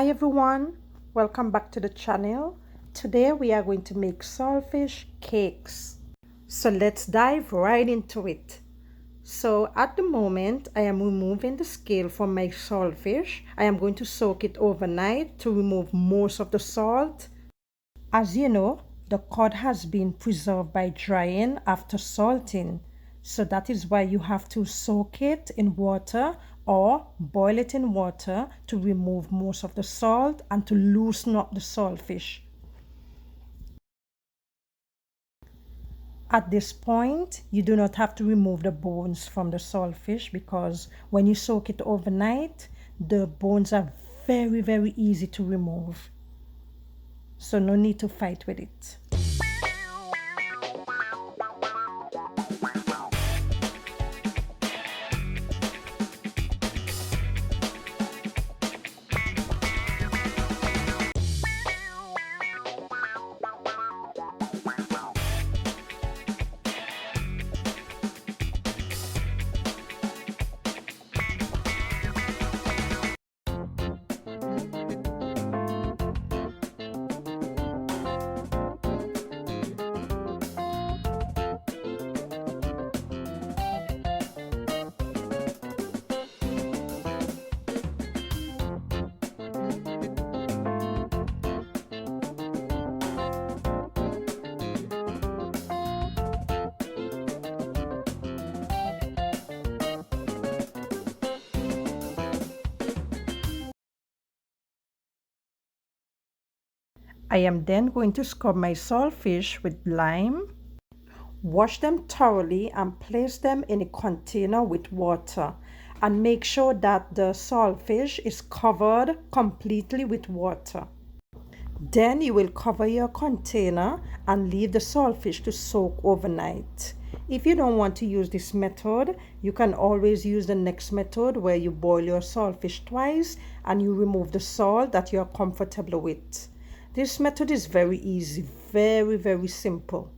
Hi everyone, welcome back to the channel. Today we are going to make saltfish cakes. So let's dive right into it. So at the moment I am removing the scale from my saltfish. I am going to soak it overnight to remove most of the salt. As you know, the cod has been preserved by drying after salting. So that is why you have to soak it in water or boil it in water to remove most of the salt and to loosen up the saltfish. At this point, you do not have to remove the bones from the saltfish because when you soak it overnight, the bones are very easy to remove. So no need to fight with it. I am then going to scrub my saltfish with lime, wash them thoroughly and place them in a container with water and make sure that the saltfish is covered completely with water. Then you will cover your container and leave the saltfish to soak overnight. If you don't want to use this method, you can always use the next method where you boil your saltfish twice and you remove the salt that you are comfortable with. This method is very easy, very simple.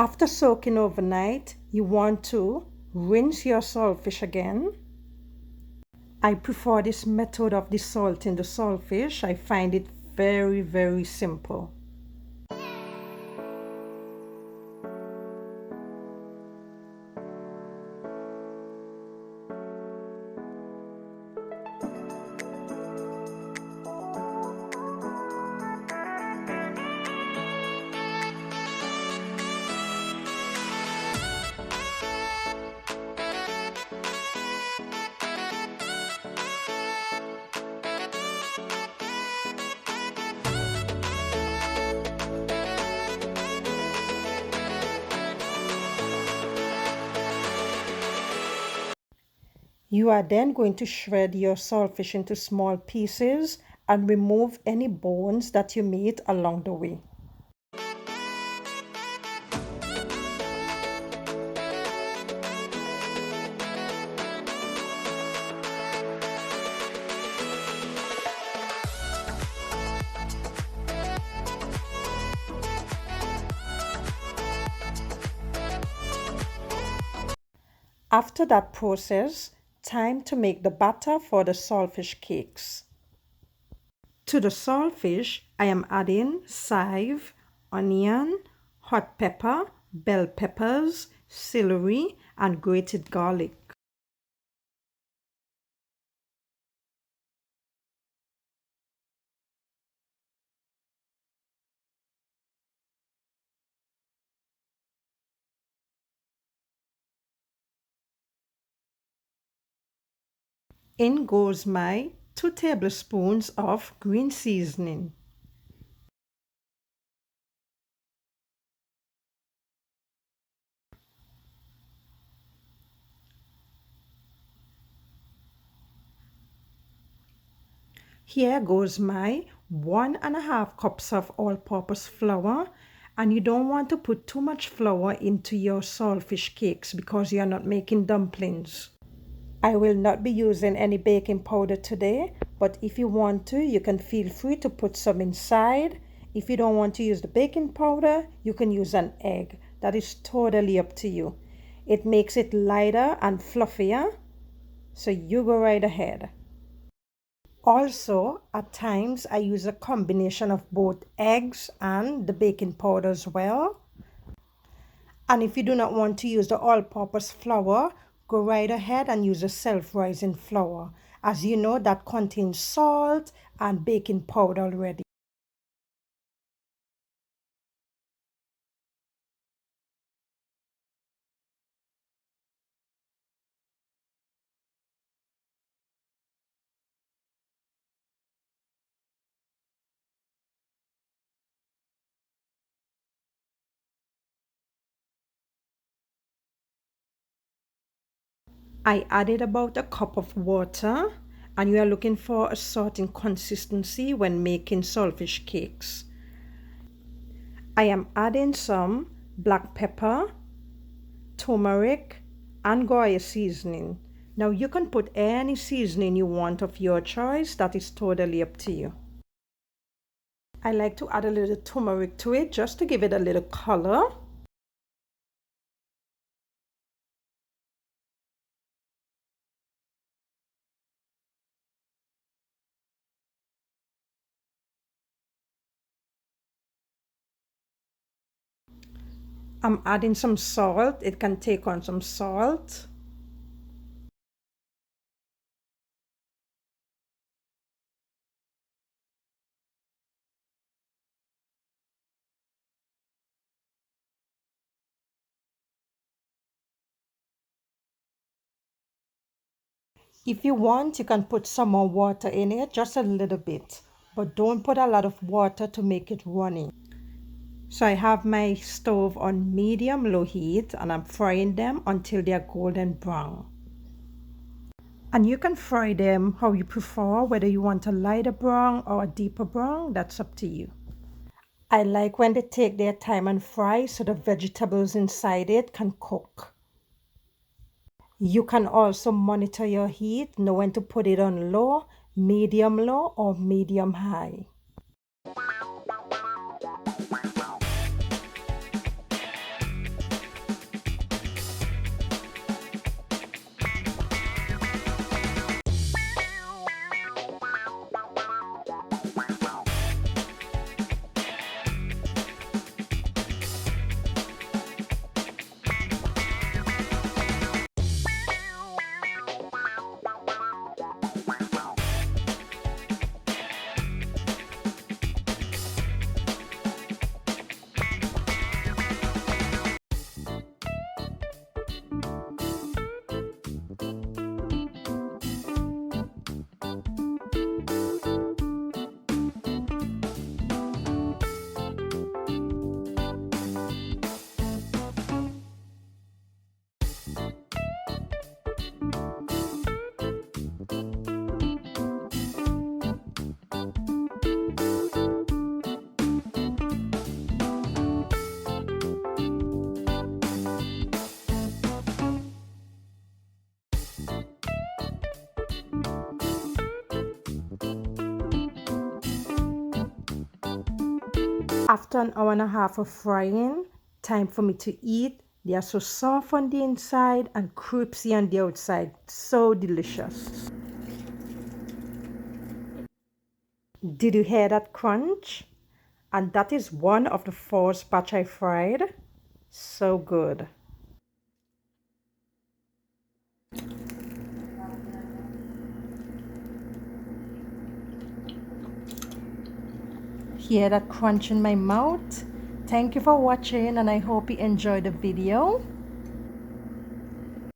After soaking overnight, you want to rinse your saltfish again. I prefer this method of desalting the saltfish. I find it very simple. You are then going to shred your saltfish into small pieces and remove any bones that you meet along the way. After that process, time to make the batter for the saltfish cakes. To the saltfish, I am adding chive, onion, hot pepper, bell peppers, celery, and grated garlic. In goes my 2 tablespoons of green seasoning. Here goes my 1.5 cups of all-purpose flour, and you don't want to put too much flour into your saltfish cakes because you're not making dumplings. I will not be using any baking powder today, but if you want to, you can feel free to put some inside. If you don't want to use the baking powder, you can use an egg. That is totally up to you. It makes it lighter and fluffier, so you go right ahead. Also, at times I use a combination of both eggs and the baking powder as well. And if you do not want to use the all-purpose flour, go right ahead and use a self-rising flour. As you know, that contains salt and baking powder already. I added about a cup of water, and you are looking for a certain consistency when making saltfish cakes. I am adding some black pepper, turmeric, and Goya seasoning. Now you can put any seasoning you want of your choice, that is totally up to you. I like to add a little turmeric to it just to give it a little color. I'm adding some salt. It can take on some salt. If you want, you can put some more water in it, just a little bit, but don't put a lot of water to make it runny. So I have my stove on medium-low heat, and I'm frying them until they're golden brown. And you can fry them how you prefer, whether you want a lighter brown or a deeper brown, that's up to you. I like when they take their time and fry so the vegetables inside it can cook. You can also monitor your heat, know when to put it on low, medium low, or medium high. After an hour and a half of frying, time for me to eat. They are so soft on the inside and crispy on the outside. So delicious. Did you hear that crunch? And that is one of the 4 batch I fried. So good. Hear that crunch in my mouth? Thank you for watching, and I hope you enjoyed the video.